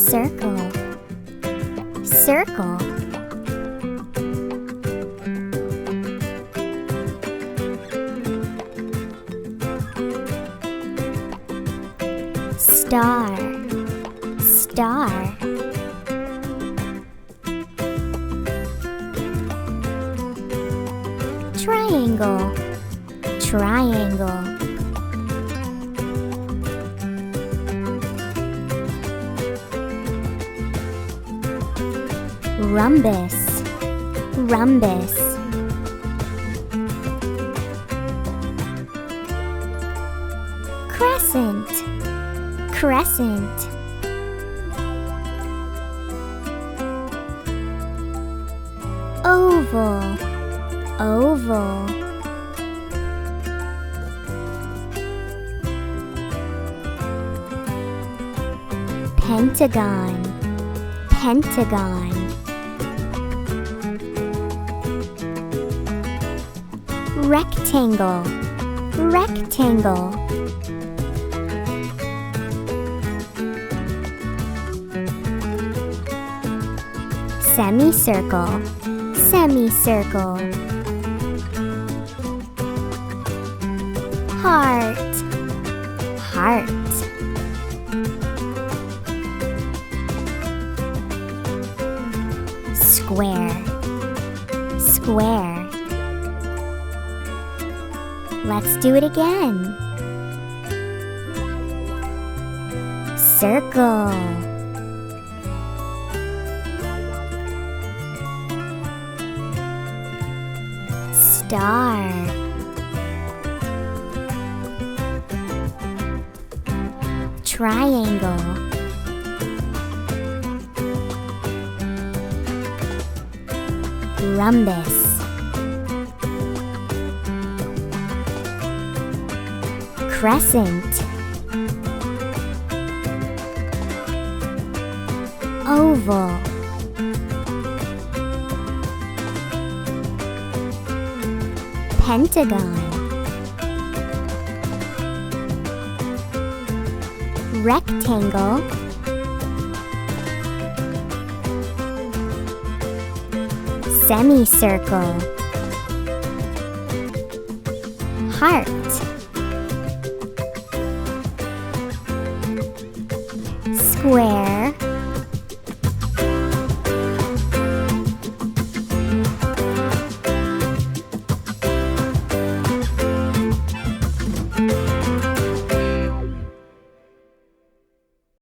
circle, circle. Star, star. Triangle, triangle. Rhombus, rhombus. Crescent, crescent. Oval, oval. Pentagon, pentagon. Rectangle, rectangle. Semicircle, semicircle. Heart, heart. Square, square. Let's do it again. Circle. Star. Triangle. Rhombus. Crescent. Oval. Pentagon. Rectangle. Semicircle. Heart. Square.